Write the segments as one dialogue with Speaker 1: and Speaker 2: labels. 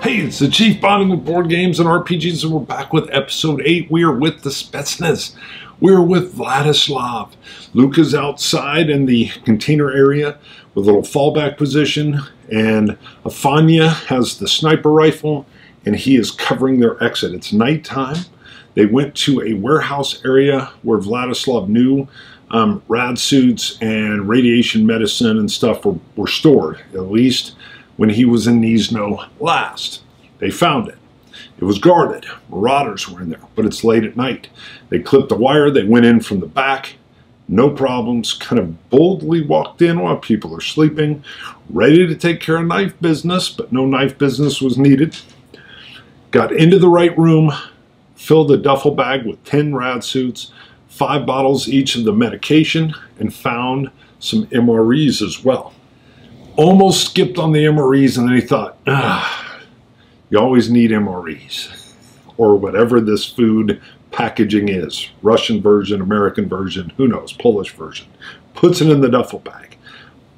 Speaker 1: Hey, it's the Chief Bonding with Board Games and RPGs, and we're back with episode 8. We are with the Spetsnaz. We're with Vladislav. Luka's outside in the container area with a little fallback position, and Afanya has the sniper rifle, and he is covering their exit. It's nighttime. They went to a warehouse area where Vladislav knew rad suits and radiation medicine and stuff were stored, at least when he was in Gniezno last. They found it. It was guarded. Marauders were in there, but it's late at night. They clipped the wire. They went in from the back. No problems. Kind of boldly walked in while people are sleeping, ready to take care of knife business, but no knife business was needed. Got into the right room, filled a duffel bag with 10 rad suits, 5 bottles each of the medication, and found some MREs as well. Almost skipped on the MREs, and then he thought, you always need MREs, or whatever this food packaging is. Russian version, American version, who knows, Polish version. Puts it in the duffel bag.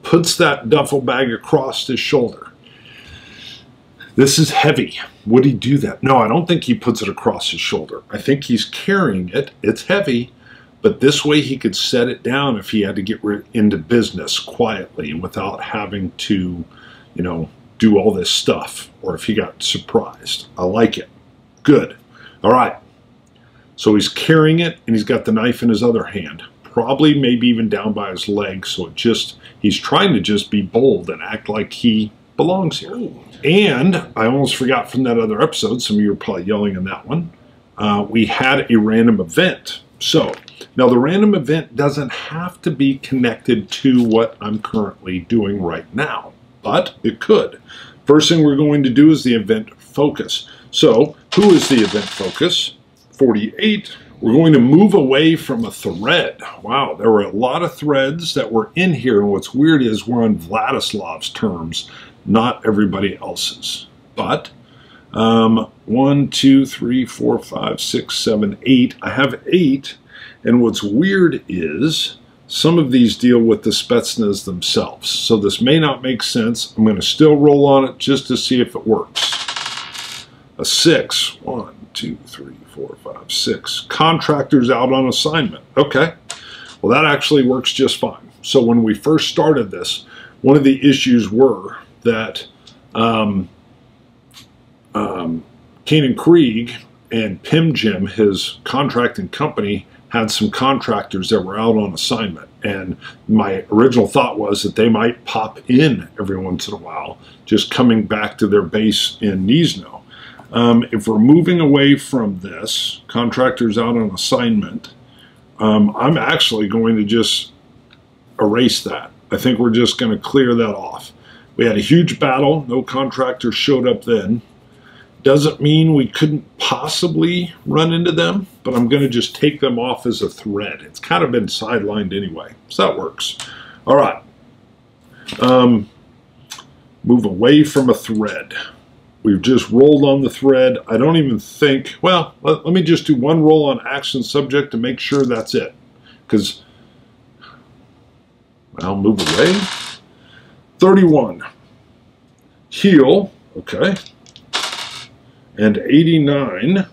Speaker 1: Puts that duffel bag across his shoulder. This is heavy. Would he do that? No, I don't think he puts it across his shoulder. I think he's carrying it. It's heavy. But this way he could set it down if he had to get into business quietly without having to, you know, do all this stuff, or if he got surprised. I like it. Good. All right. So he's carrying it, and he's got the knife in his other hand, probably maybe even down by his leg. So he's trying to just be bold and act like he belongs here. Ooh. And I almost forgot from that other episode, some of you are probably yelling in that one, we had a random event. So now the random event doesn't have to be connected to what I'm currently doing right now, but it could. First thing we're going to do is the event focus. So who is the event focus? 48. We're going to move away from a thread. Wow, there were a lot of threads that were in here, and what's weird is we're on Vladislav's terms, not everybody else's. But 1, 2, 3, 4, 5, 6, 7, 8. I have 8, and what's weird is some of these deal with the Spetsnaz themselves. So this may not make sense. I'm going to still roll on it just to see if it works. A 6. 1, 2, 3, 4, 5, 6. Contractors out on assignment. Okay. Well, that actually works just fine. So when we first started this, one of the issues were that Kanan Krieg and PimJim, his contracting company, had some contractors that were out on assignment. And my original thought was that they might pop in every once in a while, just coming back to their base in Gniezno. If we're moving away from this, contractors out on assignment, I'm actually going to just erase that. I think we're just going to clear that off. We had a huge battle. No contractors showed up then. Doesn't mean we couldn't possibly run into them, but I'm going to just take them off as a thread. It's kind of been sidelined anyway, so that works. All right. Move away from a thread. We've just rolled on the thread. I don't even think, well, let me just do one roll on action subject to make sure that's it. Because I'll move away. 31. Heal, okay. And 89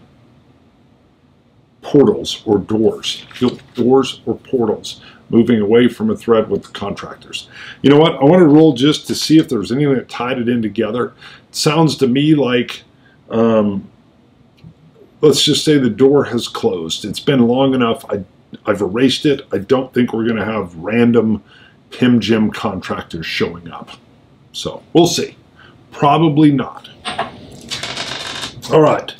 Speaker 1: portals or doors. Doors or portals. Moving away from a thread with the contractors. You know what? I want to roll just to see if there's anything that tied it in together. It sounds to me like, let's just say the door has closed. It's been long enough. I've erased it. I don't think we're going to have random PimJim contractors showing up. So we'll see. Probably not. All right.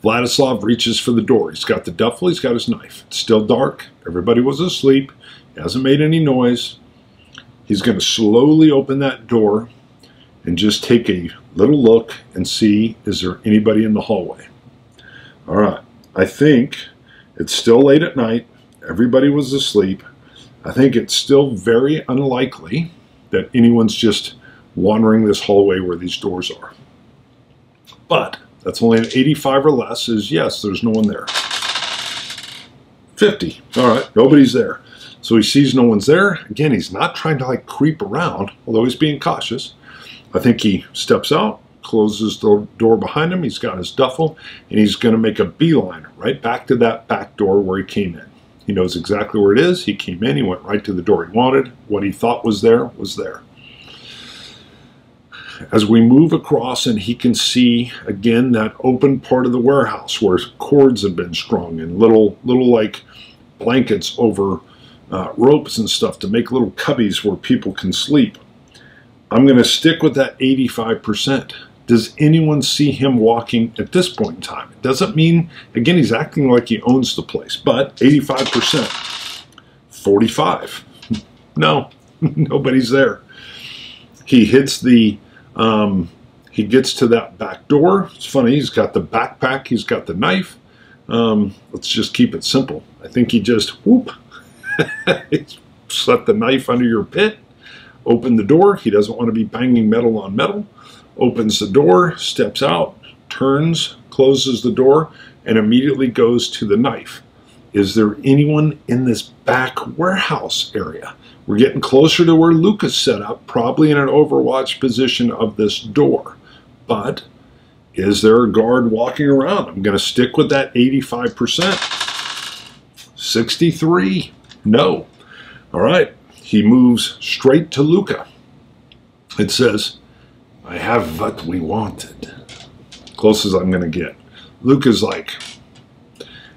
Speaker 1: Vladislav reaches for the door. He's got the duffel. He's got his knife. It's still dark. Everybody was asleep. He hasn't made any noise. He's going to slowly open that door and just take a little look and see, is there anybody in the hallway? All right. I think it's still late at night. Everybody was asleep. I think it's still very unlikely that anyone's just wandering this hallway where these doors are. But that's only an 85 or less is yes, there's no one there. 50. All right, nobody's there. So he sees no one's there. Again, he's not trying to like creep around, although he's being cautious. I think he steps out, closes the door behind him. He's got his duffel, and he's going to make a beeline right back to that back door where he came in. He knows exactly where it is. He came in. He went right to the door he wanted. What he thought was there was there. As we move across, and he can see again that open part of the warehouse where cords have been strung and little like blankets over ropes and stuff to make little cubbies where people can sleep. I'm going to stick with that 85%. Does anyone see him walking at this point in time? It doesn't mean, again, he's acting like he owns the place, but 85%. 45. No, nobody's there. He hits the, he gets to that back door. It's funny, he's got the backpack, he's got the knife. Let's just keep it simple. I think he just, whoop, set the knife under your pit, open the door. He doesn't want to be banging metal on metal. Opens the door, steps out, turns, closes the door, and immediately goes to the knife. Is there anyone in this back warehouse area? We're getting closer to where Lucas set up, probably in an overwatch position of this door. But is there a guard walking around? I'm going to stick with that 85%. 63. No. All right. He moves straight to Luca. It says, I have what we wanted. Close as I'm going to get. Luca's like,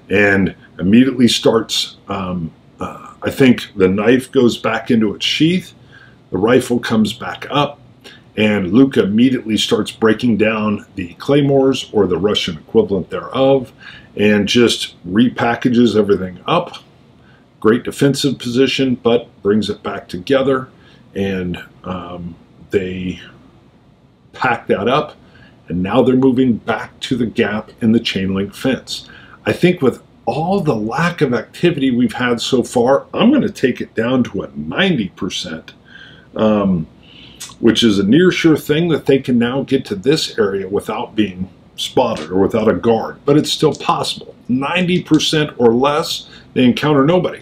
Speaker 1: and immediately starts, I think the knife goes back into its sheath. The rifle comes back up. And Luca immediately starts breaking down the claymores, or the Russian equivalent thereof, and just repackages everything up. Great defensive position, but brings it back together. And they pack that up, and now they're moving back to the gap in the chain link fence. I think with all the lack of activity we've had so far, I'm going to take it down to a 90%, which is a near sure thing that they can now get to this area without being spotted or without a guard, but it's still possible. 90% or less, they encounter nobody.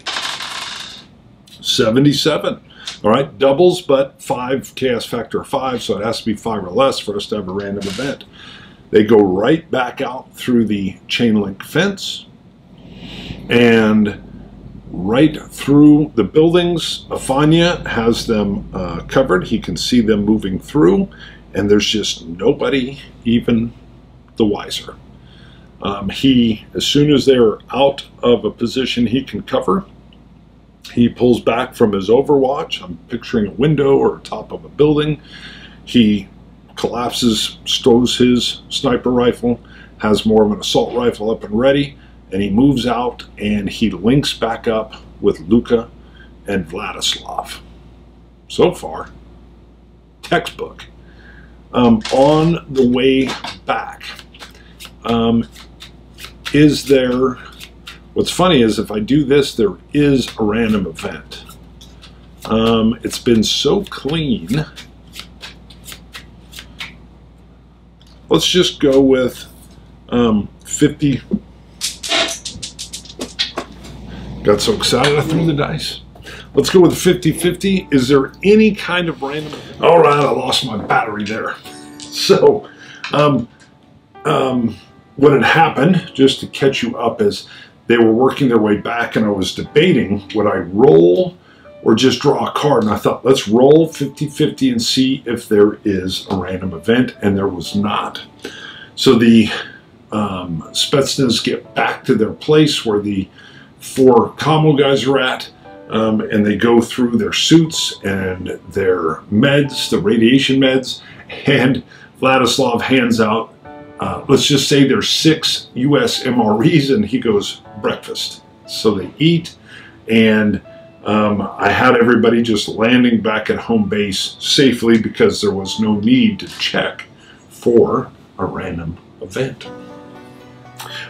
Speaker 1: 77. All right, doubles, but 5, chaos factor 5, so it has to be 5 or less for us to have a random event. They go right back out through the chain link fence and right through the buildings. Afanya has them covered. He can see them moving through, and there's just nobody even the wiser. As soon as they're out of a position he can cover, he pulls back from his overwatch. I'm picturing a window or top of a building. He collapses, stows his sniper rifle, has more of an assault rifle up and ready, and he moves out and he links back up with Luca and Vladislav. So far, textbook. On the way back, is there... What's funny is if I do this, there is a random event. It's been so clean. Let's just go with 50. Got so excited I threw the dice. Let's go with 50-50. Is there any kind of random... All right, I lost my battery there. So, what had happened, just to catch you up, is they were working their way back, and I was debating, would I roll or just draw a card? And I thought, let's roll 50-50 and see if there is a random event, and there was not. So the Spetsnaz get back to their place where the 4 commo guys are at, and they go through their suits and their meds, the radiation meds, and Vladislav hands out, let's just say there's 6 US MREs, and he goes, breakfast. So they eat, and I had everybody just landing back at home base safely because there was no need to check for a random event.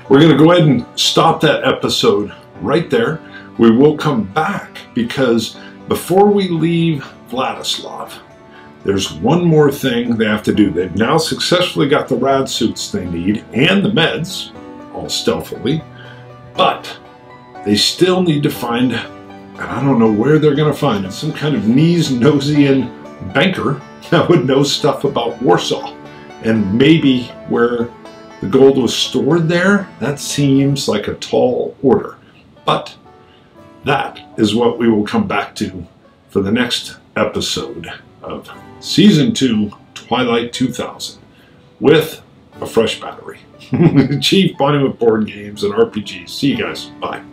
Speaker 1: We're going to go ahead and stop that episode right there. We will come back because before we leave Vladislav, there's one more thing they have to do. They've now successfully got the rad suits they need and the meds, all stealthily, but they still need to find And I don't know where they're going to find him. Some kind of Nosian banker that would know stuff about Warsaw. And maybe where the gold was stored there, that seems like a tall order. But that is what we will come back to for the next episode of Season 2, Twilight 2000, with a fresh battery. Chief Bonnie with board games and RPGs. See you guys. Bye.